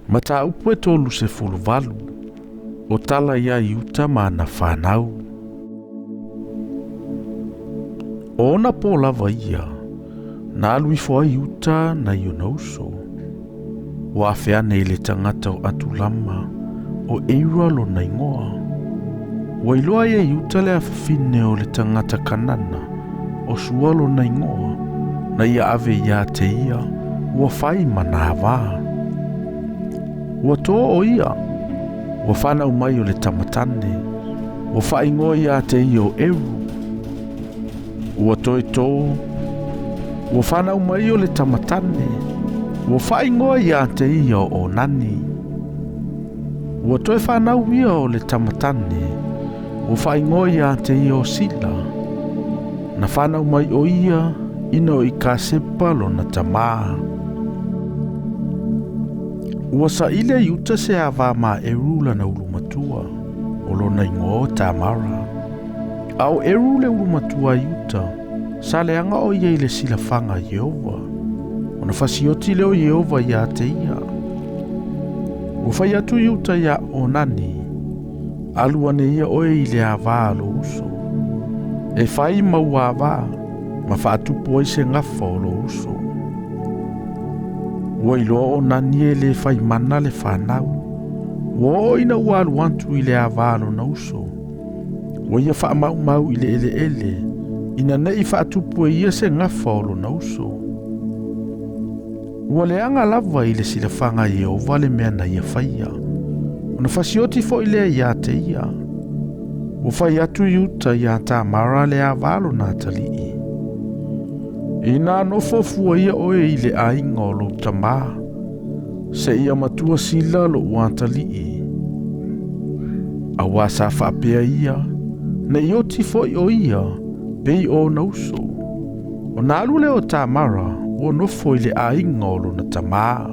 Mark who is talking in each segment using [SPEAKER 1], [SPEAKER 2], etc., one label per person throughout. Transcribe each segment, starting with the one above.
[SPEAKER 1] Mata upu e tolu se fuluvalu, o tala ia iuta ma na whanau. Ona po lava ia, na alui foa iuta na ionauso. Wa fea nei le tangata o atulama, o eira lo na ingoa. Wa iloa ia iuta le afafine o le tangata kanana, o sualo na ingoa, na ia ave ia te ia, ua fai manava. Ua toa o ia, ua whana umai o le tamatane, ua fai ngoa ia te ia o eru. Ua toe tō, ua whana umai o le tamatane, ua fai ngoa ia te ia o nani. Ua toe whana uia o le tamatane, ua fai ngoa ia te ia o sila. Na whana umai o ia, ina o i ka sepa lo na tamaa. Ua sa ile iuta se awa ma erula na ulumatua, o lo na ingo tamara. Au erule ulumatua iuta, sa leanga o ia ile silafanga Yehova. Ona fasioti leo Yehova ia te ia. Ufai atu iuta ia o nani, aluane ia oe ile awa lo uso. E fai mau awa, ma whaatupu se ngafa o lo uso. Ua iloa o nani e le fai mana le whanau. Ua o ina ua aluantu ile avalo na uso. Ua ia wha mau ile ele. Ina nei whaatupu e ia se ngafa o lo na uso. Ua leanga lava ile silafanga Yehova le mea na ia whaia. Ona fasioti fo ile ia te ia. Ua whai atu iuta ia ta mara le avalo na talii. Ina no fofua ia oe ile ainga o lo tamaa. Se ia matua sila lo uantalii. Awa sa whapea ia. Na ioti foi o ia. Pei o nauso. O nalu leo tamara. O nofo ile ainga o lo na tamaa.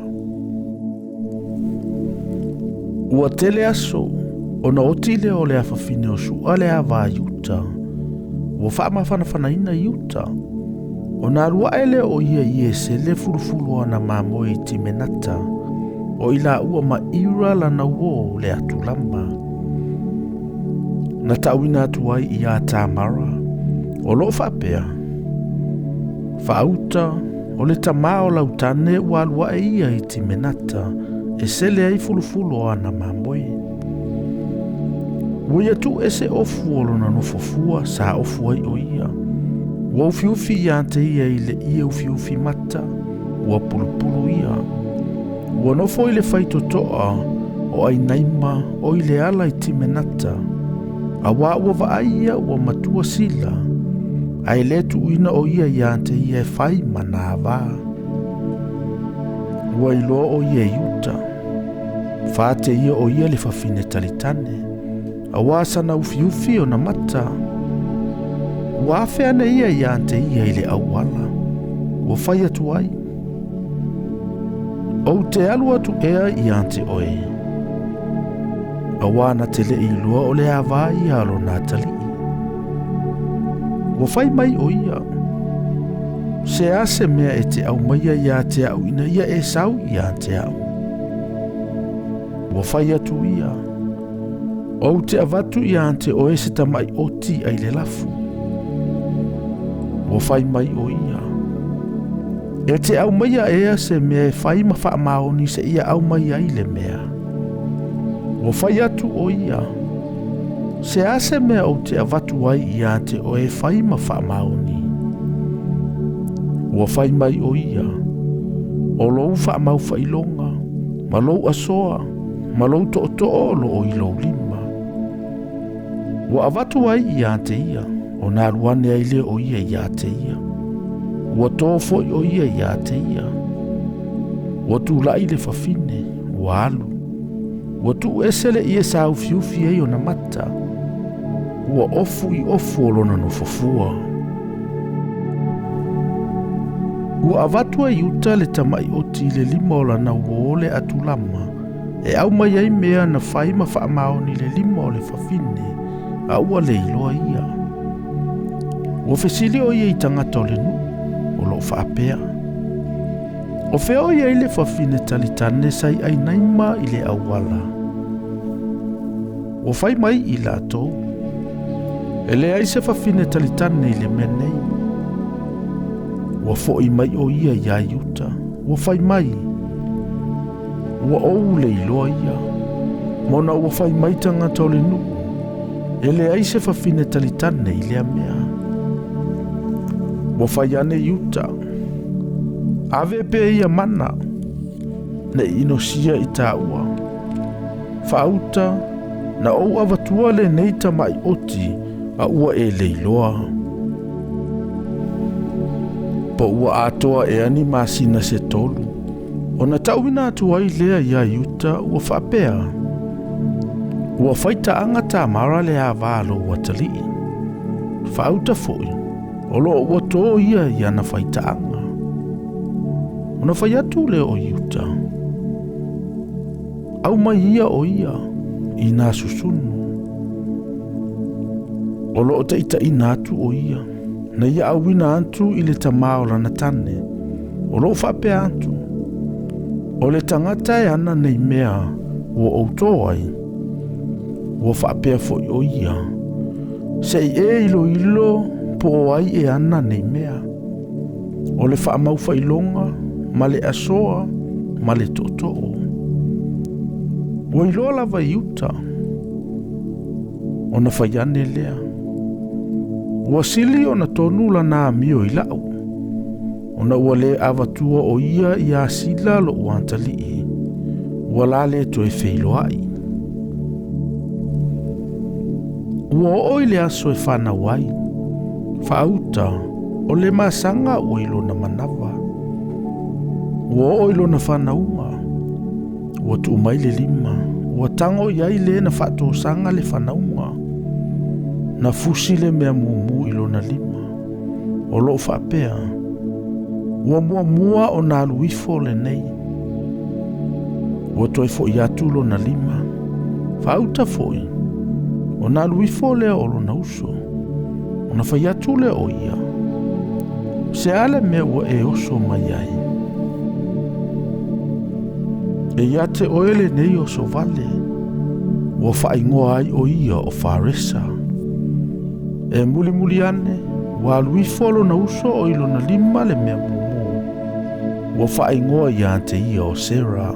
[SPEAKER 1] Ua tele aso. O na oti leo le afafine o sua le awa iuta. Ua wha ina iuta. O nā rua ele o ia ie se le furufuru ana mamoe i ti menata. O ila ua ma ira lana uo le atulama. Na tauina atuai i a tamara. O lo whapea. Whauta o le tamao lautane ua lua e ia i ti menata. E se le ai furufuru ana mamoe. Ua tu ese ofu o lona no fofua sa ofu ai o ia. Ua ufiufi ia te ia ile ia ufiufi mata, ua pulupulu ia. Ua nofo ile faitotoa, o ai naima, o ile ala i timenata. Awa ua vaia ua matua sila, ai letu uina o ia te ia e fai manava. Ua iloa o ia iuta, fate ia o ia le fafine talitane. Awa sana ufiufi o na mata. Ua fea na ia te ia ile awala. Ua whai atu ai. O te alu atu ea ia te oe. Awa na tele i lua o le awa i alo na tali. Ua whai mai o ia. Se ase mea e te au maia ia te au ina ia e sau ia te au. Ua whai atu ia. O te avatu ia te oe se tamai oti ai le lafu. Ua whai mai o ia. E te au maia ea se mea e whai ma wha maoni se ia au maia i le mea. Ua whai atu o ia. Se ase mea o te avatu ai ia te o e whai ma wha maoni. Ua whai mai o ia. O lou wha mau whailonga. Ma lou asoa. Ma lou to'o lo o ilo lima. Ua avatu ai ia te ia. O nā ruane ai le o ia te ia. Ua tō o ia te ia. Ua tū lai le whawhine, ua alu. Ua tū esele ia sa ufiufi ei o na mata. Ua ofu i ofu o lona no fofua. Ua avatua i uta le tamai oti le lima o lana uole atulama. E au mai ai mea na whaima whaamaoni le lima o le whawhine. A ua le iloa ia. Ua fesili o ia i tangata o le nu, o lo whaapea. O feo ia ile fafine talitane sai ai naima ile awala. O fai mai i latou. Ele ai se fafine talitane ile menei. Wa foi mai o ia ia yuta. Wa fai mai. Wa ou le iloa ia. Mona wa fai mai tanga tole nu. Ele ai se fafine talitane ile amea. Wa fai ane yuta. Ave pe ia mana. Ne inosia i taua. Fauta na ou avatua le neita mai oti a ua e leiloa. Po ua atoa e ani masina se tolu. O na tauina atuai lea ia yuta ua whapea. Ua faitaanga ta mara le a valo ua talii. Fauta foi. Olo ua tō ia na faitaanga. Ona fai atu le o yuta. Au mai ia o ia. I nā susunu. O loo te ita i nātu o ia. Na ia awina antu i le tamao lana tane. O loo whape antu. O le tangata e ana nei mea o outoa ai. O whapea foi o ia. Sei e ilo po o ai e ana nei mea. O le whaamau whailonga, ma le asoa, ma le totoo. O iloa lava iuta. O na whaiane lea. Ua sili o na tonula nā mio i lau. O na ua le avatua o ia i a sila lo uantalii. Ua la le to e feilo ai. Ua oi le aso e whana wai. Whauta o le masanga o ilo na manawa. Ua oi lo na whana unga. Ua tu mai le lima. Ua tango iai le na whato sanga le whana unga. Na fusi le mea mumu ilo na lima. O lo whapea. Ua mua o nā luifo le nei. Ua toi fo i atu lo na lima. Whauta foi. O nā luifo le o lo na uso. O na whai atu le o ia. Se ale mea ua e oso mai ai. E ia te oele nei o so vale. Ua whaingoa ai o ia o wharesa. E muli ane, ua luifo lo na uso o ilo na lima le mea mumu. Ua whaingoa ia te ia o Sarah.